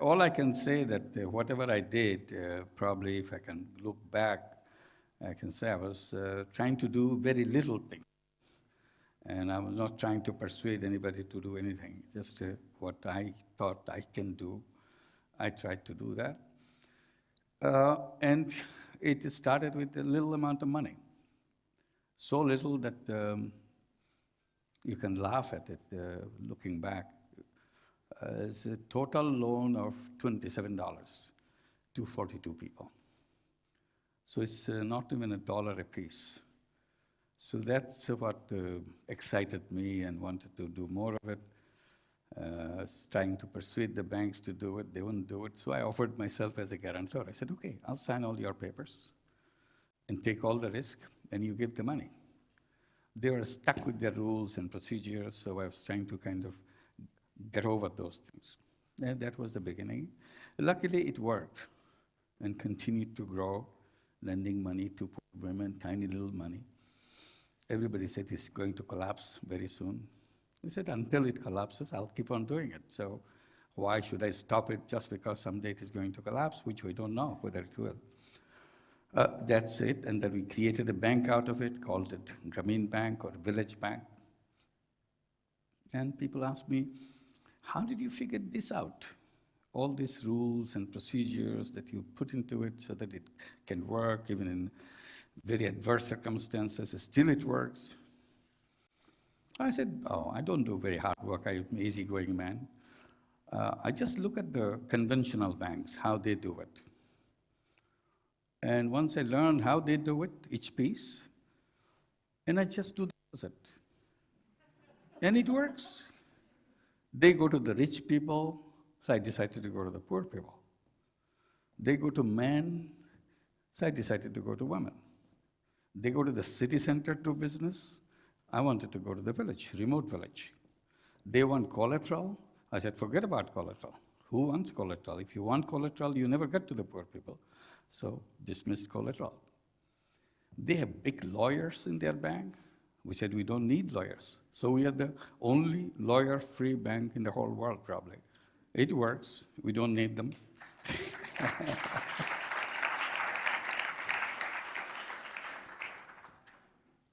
all I can say that whatever I did, probably if I can look back, I can say I was trying to do very little things. And I was not trying to persuade anybody to do anything, just what I thought I can do. I tried to do that. And it started with a little amount of money. So little that you can laugh at it looking back. It's a total loan of $27 to 42 people. So it's not even $1 a piece. So that's what excited me and wanted to do more of it. Trying to persuade the banks to do it, they wouldn't do it. So I offered myself as a guarantor. I said, okay, I'll sign all your papers and take all the risk, and you give the money. They were stuck with their rules and procedures, so I was trying to kind of get over those things. And that was the beginning. Luckily, it worked and continued to grow, lending money to poor women, tiny little money. Everybody said it's going to collapse very soon. I said, until it collapses, I'll keep on doing it. So why should I stop it just because someday it is going to collapse, which we don't know whether it will. That's it, and then we created a bank out of it, called it Grameen Bank or Village Bank. And people ask me, how did you figure this out? All these rules and procedures that you put into it so that it can work even in very adverse circumstances, still it works. I said, oh, I don't do very hard work, I'm an easygoing man. I just look at the conventional banks, how they do it. And once I learned how they do it, each piece, and I just do the opposite. And it works. They go to the rich people, so I decided to go to the poor people. They go to men, so I decided to go to women. They go to the city center to business, I wanted to go to the village, remote village. They want collateral, I said, forget about collateral. Who wants collateral? If you want collateral, you never get to the poor people. So dismiss collateral. They have big lawyers in their bank. We said we don't need lawyers. So we are the only lawyer-free bank in the whole world, probably. It works. We don't need them.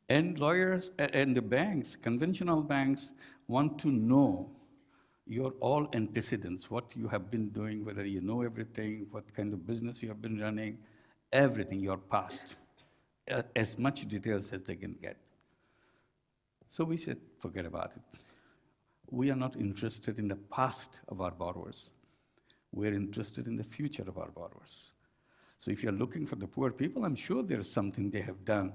And lawyers and the banks, conventional banks, want to know your all antecedents, what you have been doing, whether you know everything, what kind of business you have been running, everything, your past, as much details as they can get. So we said, forget about it. We are not interested in the past of our borrowers. We're interested in the future of our borrowers. So if you're looking for the poor people, I'm sure there's something they have done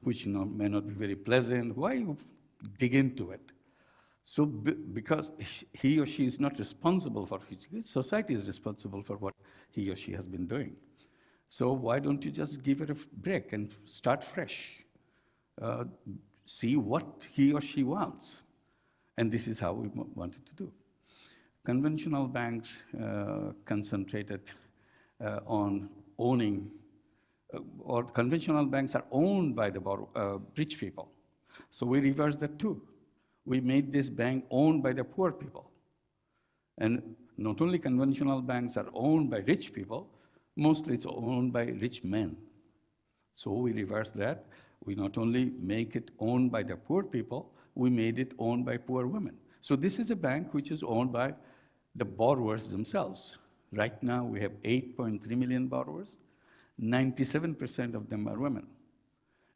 which may not be very pleasant. Why you dig into it? So because he or she is not responsible for it, society is responsible for what he or she has been doing. So why don't you just give it a break and start fresh? See what he or she wants. And this is how we wanted to do. Conventional banks concentrated on owning, or conventional banks are owned by the rich people. So we reversed that too. We made this bank owned by the poor people. And not only conventional banks are owned by rich people, mostly it's owned by rich men. So we reversed that. We not only make it owned by the poor people, we made it owned by poor women. So this is a bank which is owned by the borrowers themselves. Right now we have 8.3 million borrowers. 97% of them are women.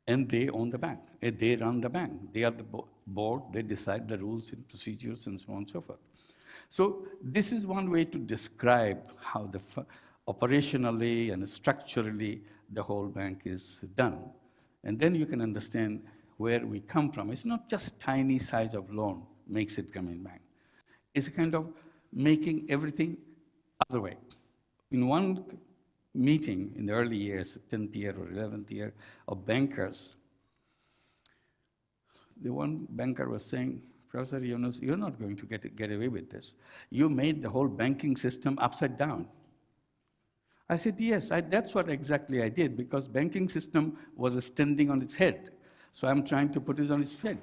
And they own the bank. They run the bank. They are the board. They decide the rules and procedures and so on and so forth. So this is one way to describe how operationally and structurally the whole bank is done. And then you can understand where we come from. It's not just tiny size of loan makes it Grameen Bank. It's a kind of making everything other way. In one meeting in the early years, 10th year or 11th year, of bankers, the one banker was saying, Professor Yunus, you're not going to get away with this. You made the whole banking system upside down. I said, yes, that's what exactly I did, because banking system was standing on its head. So I'm trying to put it on its head.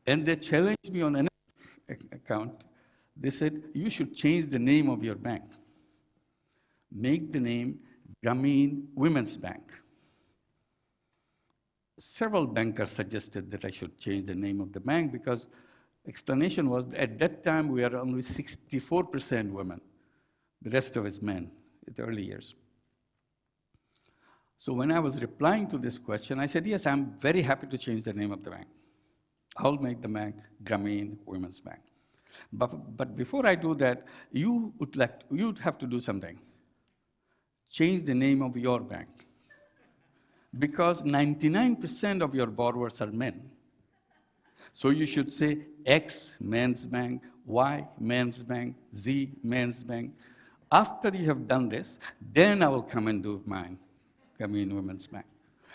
And they challenged me on another account. They said, you should change the name of your bank. Make the name Grameen Women's Bank. Several bankers suggested that I should change the name of the bank because explanation was at that time we are only 64% women. The rest of it's men in the early years. So when I was replying to this question, I said, yes, I'm very happy to change the name of the bank. I'll make the bank Grameen Women's Bank. But before I do that, you'd have to do something. Change the name of your bank. Because 99% of your borrowers are men. So you should say X Men's Bank, Y Men's Bank, Z Men's Bank. After you have done this, then I will come and do mine, Grameen Women's Bank.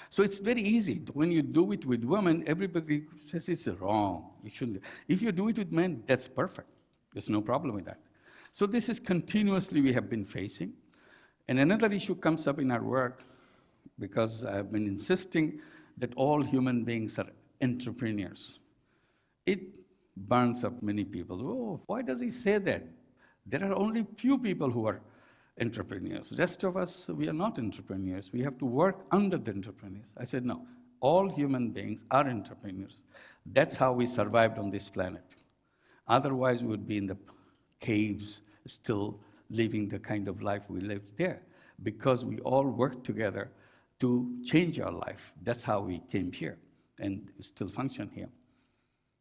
So it's very easy. When you do it with women, everybody says it's wrong. You shouldn't. If you do it with men, that's perfect. There's no problem with that. So this is continuously we have been facing. And another issue comes up in our work because I've been insisting that all human beings are entrepreneurs. It burns up many people. Oh, why does he say that? There are only few people who are entrepreneurs. The rest of us, we are not entrepreneurs. We have to work under the entrepreneurs. I said, no, all human beings are entrepreneurs. That's how we survived on this planet. Otherwise, we would be in the caves, still living the kind of life we lived there, because we all worked together to change our life. That's how we came here and still function here.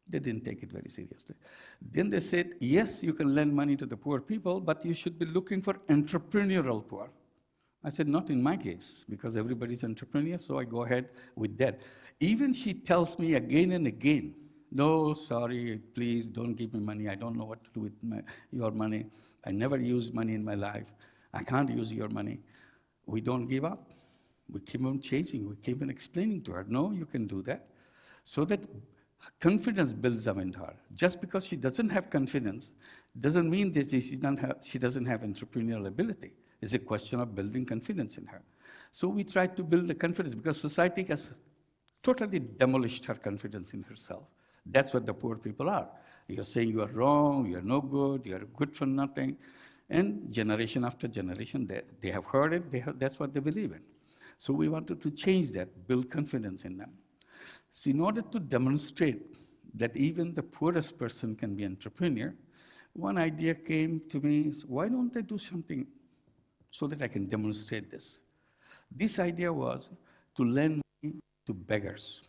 They didn't take it very seriously. Then they said, yes, you can lend money to the poor people, but you should be looking for entrepreneurial poor. I said, not in my case, because everybody's entrepreneur, so I go ahead with that. Even she tells me again and again, no, sorry, please don't give me money. I don't know what to do with your money. I never used money in my life. I can't use your money. We don't give up. We keep on chasing. We keep on explaining to her, no, you can do that. So that confidence builds up in her. Just because she doesn't have confidence doesn't mean that she doesn't have entrepreneurial ability. It's a question of building confidence in her. So we try to build the confidence because society has totally demolished her confidence in herself. That's what the poor people are. You're saying you are wrong, you're no good, you're good for nothing. And generation after generation, they have heard it, that's what they believe in. So we wanted to change that, build confidence in them. So in order to demonstrate that even the poorest person can be an entrepreneur, one idea came to me, why don't I do something so that I can demonstrate this? This idea was to lend money to beggars.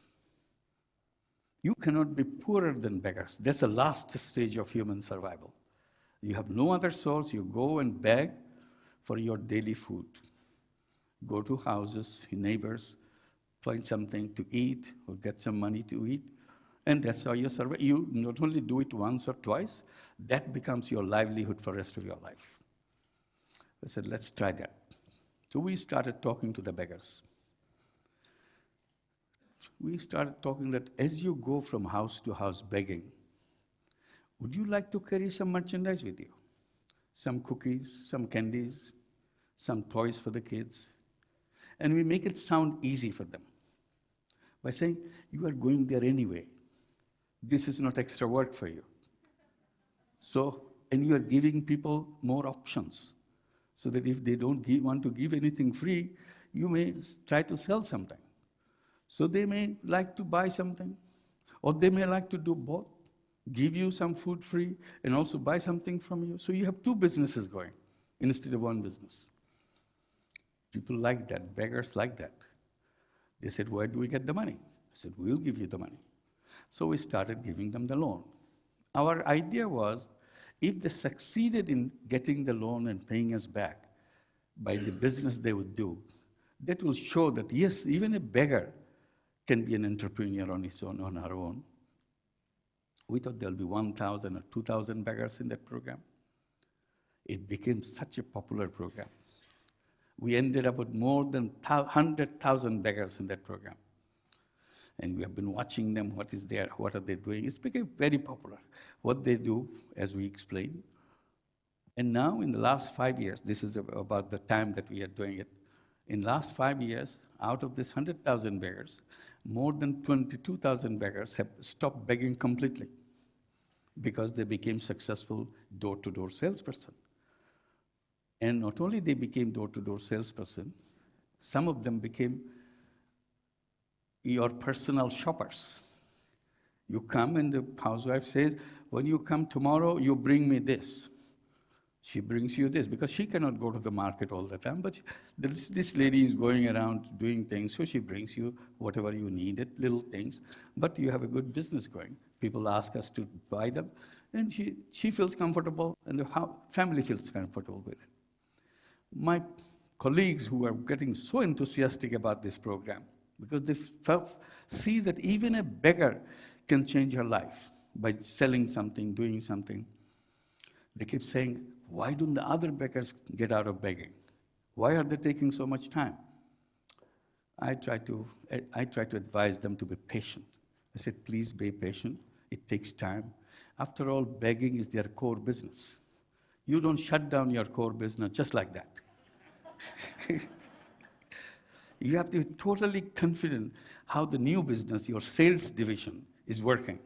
You cannot be poorer than beggars. That's the last stage of human survival. You have no other source, you go and beg for your daily food. Go to houses, neighbors, find something to eat or get some money to eat, and that's how you survive. You not only do it once or twice, that becomes your livelihood for the rest of your life. I said, let's try that. So we started talking to the beggars. We started talking that as you go from house to house begging, would you like to carry some merchandise with you? Some cookies, some candies, some toys for the kids. And we make it sound easy for them by saying, you are going there anyway. This is not extra work for you. So, and you are giving people more options, so that if they don't want to give anything free, you may try to sell something. So they may like to buy something, or they may like to do both, give you some food free, and also buy something from you. So you have two businesses going, instead of one business. People like that, beggars like that. They said, where do we get the money? I said, we'll give you the money. So we started giving them the loan. Our idea was, if they succeeded in getting the loan and paying us back by the business they would do, that will show that, yes, even a beggar can be an entrepreneur on his own, on her own. We thought there'll be 1,000 or 2,000 beggars in that program. It became such a popular program. We ended up with more than 100,000 beggars in that program. And we have been watching them, what are they doing? It's become very popular, what they do, as we explained. And now, in the last 5 years, this is about the time that we are doing it, in the last 5 years, out of this 100,000 beggars, More than 22,000 beggars have stopped begging completely because they became successful door-to-door salesperson. And not only they became door-to-door salesperson, some of them became your personal shoppers. You come and the housewife says, when you come tomorrow, you bring me this. She brings you this because she cannot go to the market all the time, but this lady is going around doing things, so she brings you whatever you needed, little things, but you have a good business going. People ask us to buy them, and she feels comfortable, and the family feels comfortable with it. My colleagues who are getting so enthusiastic about this program, because they see that even a beggar can change her life by selling something, doing something. They keep saying, why don't the other beggars get out of begging? Why are they taking so much time? I try to advise them to be patient. I said, please be patient. It takes time. After all, begging is their core business. You don't shut down your core business just like that. You have to be totally confident how the new business, your sales division, is working.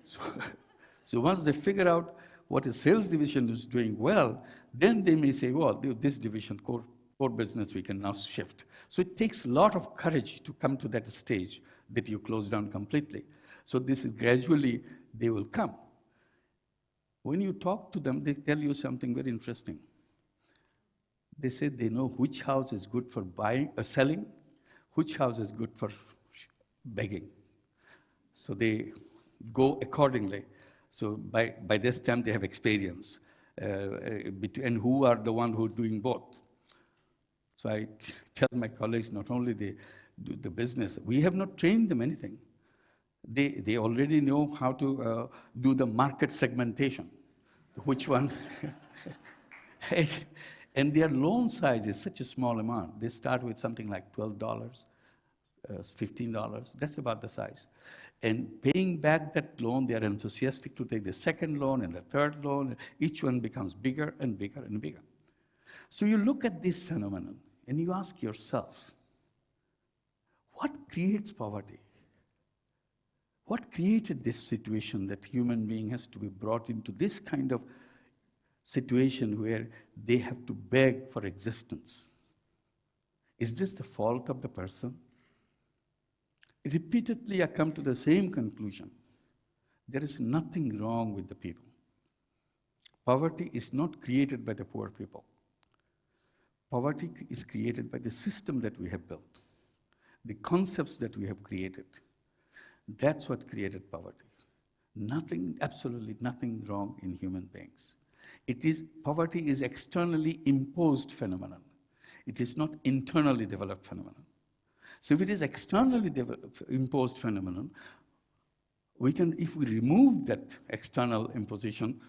So once they figure out what a sales division is doing well, then they may say, well, this division, core business, we can now shift. So it takes a lot of courage to come to that stage that you close down completely. So this is gradually, they will come. When you talk to them, they tell you something very interesting. They say they know which house is good for buying or selling, which house is good for begging. So they go accordingly. So by this time, they have experience. And who are the one who are doing both? So I tell my colleagues, not only they do the business, we have not trained them anything. They already know how to do the market segmentation. Which one? And their loan size is such a small amount. They start with something like $12, $15. That's about the size. And paying back that loan, they are enthusiastic to take the second loan and the third loan. Each one becomes bigger and bigger and bigger. So you look at this phenomenon and you ask yourself, what creates poverty? What created this situation that human being has to be brought into this kind of situation where they have to beg for existence? Is this the fault of the person? Repeatedly, I come to the same conclusion. There is nothing wrong with the people. Poverty is not created by the poor people. Poverty is created by the system that we have built, the concepts that we have created. That's what created poverty. Nothing, absolutely nothing wrong in human beings. Poverty is externally imposed phenomenon. It is not internally developed phenomenon. So if it is externally imposed phenomenon, if we remove that external imposition,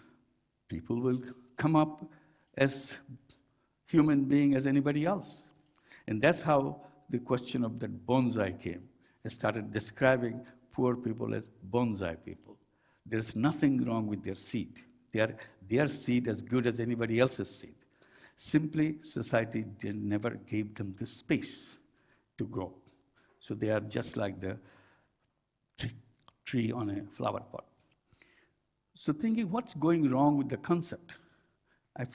people will come up as human being as anybody else. And that's how the question of that bonsai came. I started describing poor people as bonsai people. There's nothing wrong with their seed. Their seed as good as anybody else's seed. Simply, society never gave them the space to grow. So they are just like the tree on a flower pot. So thinking, what's going wrong with the concept? I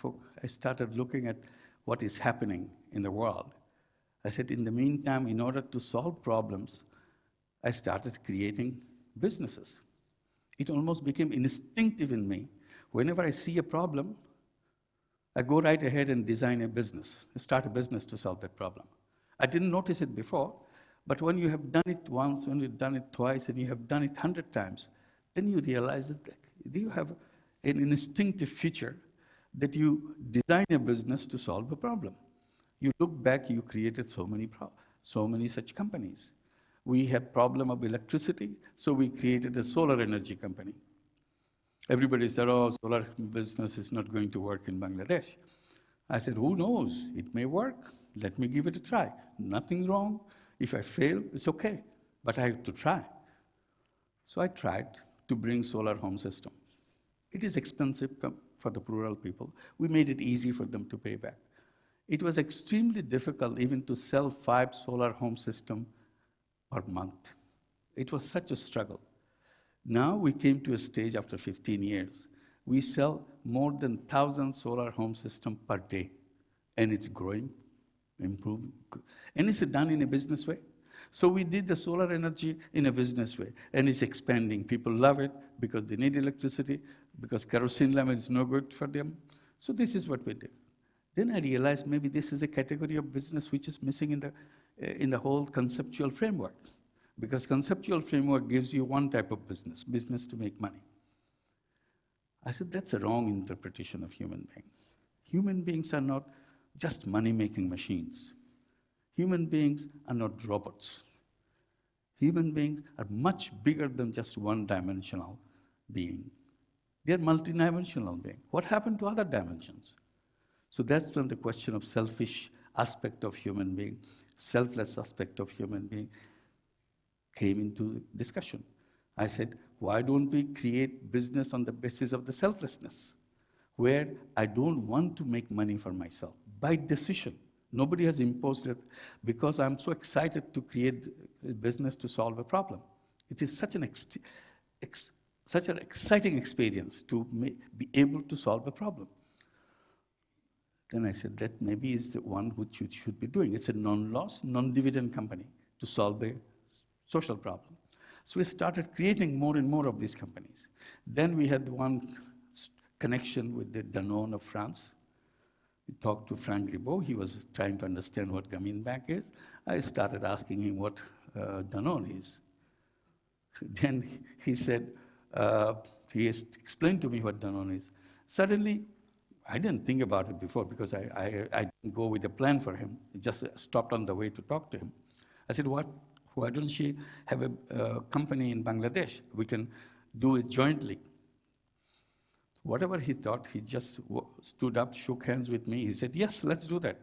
started looking at what is happening in the world. I said, in the meantime, in order to solve problems, I started creating businesses. It almost became instinctive in me. Whenever I see a problem, I go right ahead and design a business, start a business to solve that problem. I didn't notice it before, but when you have done it once, when you've done it twice, and you have done it 100 times, then you realize that you have an instinctive feature that you design a business to solve a problem. You look back, you created so many such companies. We had problem of electricity, so we created a solar energy company. Everybody said, oh, solar business is not going to work in Bangladesh. I said, who knows? It may work. Let me give it a try. Nothing wrong. If I fail, it's okay. But I have to try. So I tried to bring solar home system. It is expensive for the rural people. We made it easy for them to pay back. It was extremely difficult even to sell 5 solar home system per month. It was such a struggle. Now we came to a stage after 15 years. We sell more than 1,000 solar home systems per day, and it's growing, improving, and it's done in a business way. So we did the solar energy in a business way, and it's expanding. People love it because they need electricity, because kerosene lamp is no good for them. So this is what we did. Then I realized maybe this is a category of business which is missing in the whole conceptual framework. Because conceptual framework gives you one type of business to make money. I said, that's a wrong interpretation of human beings. Human beings are not just money-making machines. Human beings are not robots. Human beings are much bigger than just one-dimensional being. They're multidimensional beings. What happened to other dimensions? So that's when the question of selfish aspect of human being, selfless aspect of human being came into discussion. I said, why don't we create business on the basis of the selflessness, where I don't want to make money for myself, by decision. Nobody has imposed it because I'm so excited to create a business to solve a problem. It is such an exciting experience to be able to solve a problem. Then I said, that maybe is the one which you should be doing. It's a non-loss, non-dividend company to solve a social problem. So we started creating more and more of these companies. Then we had one connection with the Danone of France. We talked to Frank Ribot. He was trying to understand what Grameen Bank is. I started asking him what Danone is. Then he said, he explained to me what Danone is. Suddenly, I didn't think about it before because I didn't go with a plan for him. I just stopped on the way to talk to him. I said, why don't she have a company in Bangladesh? We can do it jointly. Whatever he thought, he just stood up, shook hands with me. He said, yes, let's do that.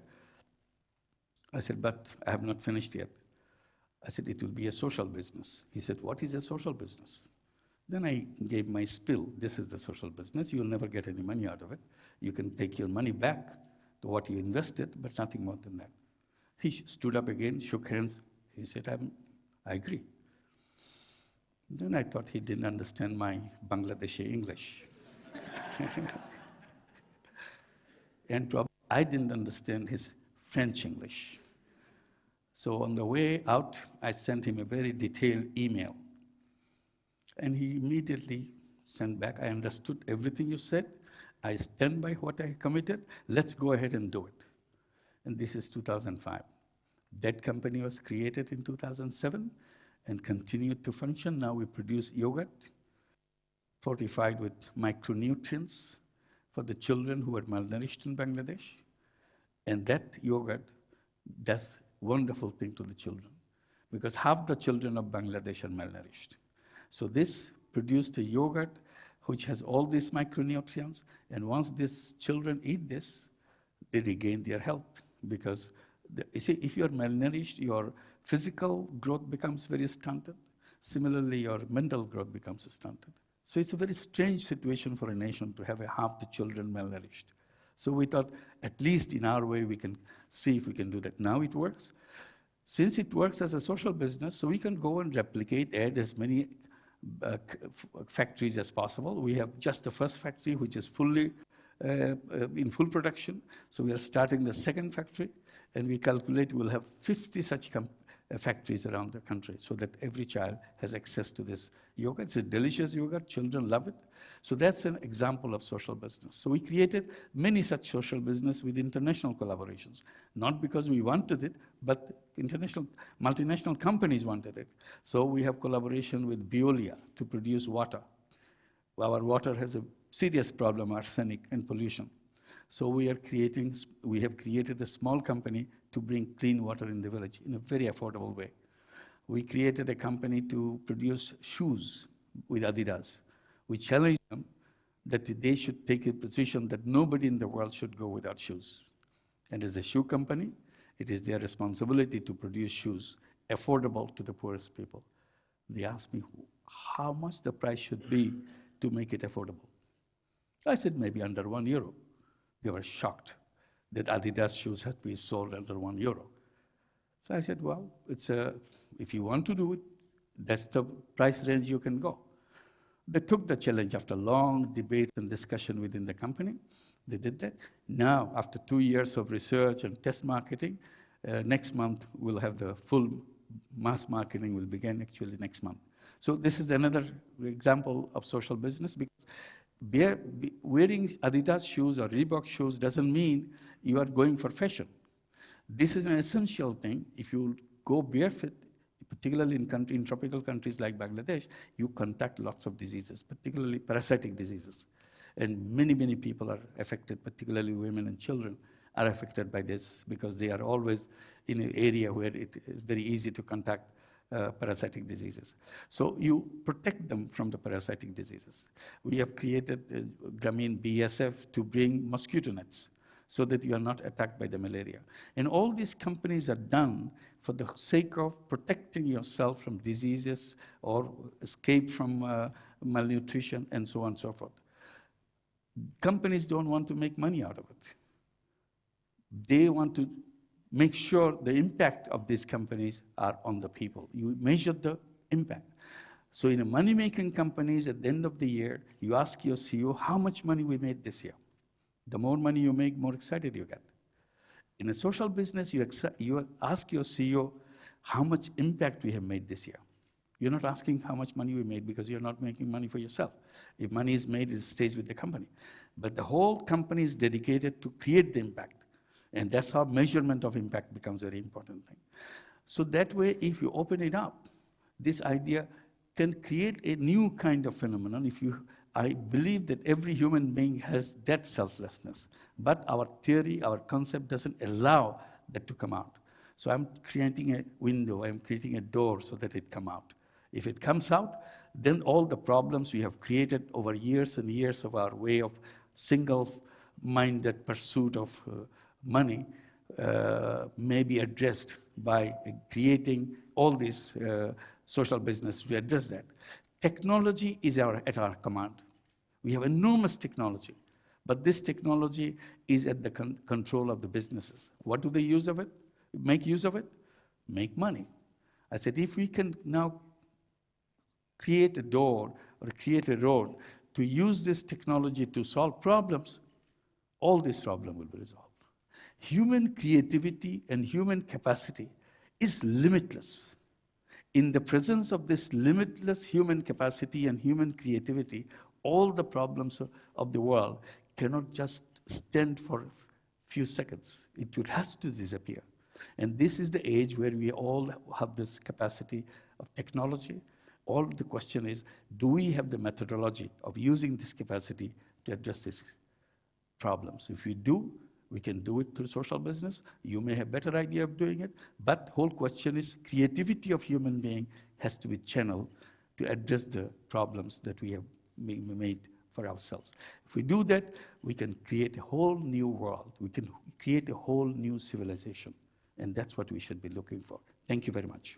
I said, but I have not finished yet. I said, it will be a social business. He said, what is a social business? Then I gave my spiel. This is the social business. You will never get any money out of it. You can take your money back to what you invested, but nothing more than that. He stood up again, shook hands. He said, I agree. Then I thought he didn't understand my Bangladeshi English. And probably I didn't understand his French English. So on the way out, I sent him a very detailed email. And he immediately sent back, I understood everything you said. I stand by what I committed. Let's go ahead and do it. And this is 2005. That company was created in 2007 and continued to function. Now we produce yogurt fortified with micronutrients for the children who are malnourished in Bangladesh. And that yogurt does wonderful thing to the children because half the children of Bangladesh are malnourished. So this produced a yogurt which has all these micronutrients, and once these children eat this, they regain their health because you see, if you're malnourished, your physical growth becomes very stunted. Similarly, your mental growth becomes stunted. So it's a very strange situation for a nation to have half the children malnourished. So we thought, at least in our way, we can see if we can do that. Now it works. Since it works as a social business, so we can go and replicate, add as many factories as possible. We have just the first factory, which is fully in full production. So we are starting the second factory, and we calculate we'll have 50 such factories around the country so that every child has access to this yogurt. It's a delicious yogurt. Children love it. So that's an example of social business. So we created many such social business with international collaborations, not because we wanted it, but international, multinational companies wanted it. So we have collaboration with Veolia to produce water. Our water has a serious problem, arsenic and pollution. So we have created a small company to bring clean water in the village in a very affordable way. We created a company to produce shoes with Adidas. We challenged them that they should take a position that nobody in the world should go without shoes. And as a shoe company, it is their responsibility to produce shoes affordable to the poorest people. They asked me how much the price should be to make it affordable. I said maybe under €1. They were shocked that Adidas shoes had to be sold under €1. So I said, well, if you want to do it, that's the price range you can go. They took the challenge after long debate and discussion within the company. They did that. Now, after 2 years of research and test marketing, next month we'll have the full mass marketing will begin actually next month. So this is another example of social business, because wearing Adidas shoes or Reebok shoes doesn't mean you are going for fashion. This is an essential thing. If you go barefoot, particularly in tropical countries like Bangladesh, you contact lots of diseases, particularly parasitic diseases. And many, many people are affected, particularly women and children are affected by this, because they are always in an area where it is very easy to contact parasitic diseases. So you protect them from the parasitic diseases. We have created Grameen BSF to bring mosquito nets so that you are not attacked by the malaria. And all these companies are done for the sake of protecting yourself from diseases or escape from malnutrition and so on and so forth. Companies don't want to make money out of it. They want to make sure the impact of these companies are on the people. You measure the impact. So in a money-making companies, at the end of the year, you ask your CEO, how much money we made this year? The more money you make, more excited you get. In a social business, you ask your CEO, how much impact we have made this year? You're not asking how much money we made because you're not making money for yourself. If money is made, it stays with the company. But the whole company is dedicated to create the impact. And that's how measurement of impact becomes a very important thing. So that way, if you open it up, this idea can create a new kind of phenomenon. I believe that every human being has that selflessness, but our theory, our concept doesn't allow that to come out. So I'm creating a window, I'm creating a door so that it come out. If it comes out, then all the problems we have created over years and years of our way of single-minded pursuit of money may be addressed by creating all this social business to address that. Technology is at our command. We have enormous technology, but this technology is at the control of the businesses. What do they use of it? Make use of it? Make money. I said, if we can now create a door or create a road to use this technology to solve problems, all this problem will be resolved. Human creativity and human capacity is limitless. In the presence of this limitless human capacity and human creativity, all the problems of the world cannot just stand for a few seconds. It has to disappear. And this is the age where we all have this capacity of technology. All the question is, do we have the methodology of using this capacity to address these problems? If we do, we can do it through social business. You may have better idea of doing it, but the whole question is creativity of human being has to be channeled to address the problems that we have made for ourselves. If we do that, we can create a whole new world. We can create a whole new civilization. And that's what we should be looking for. Thank you very much.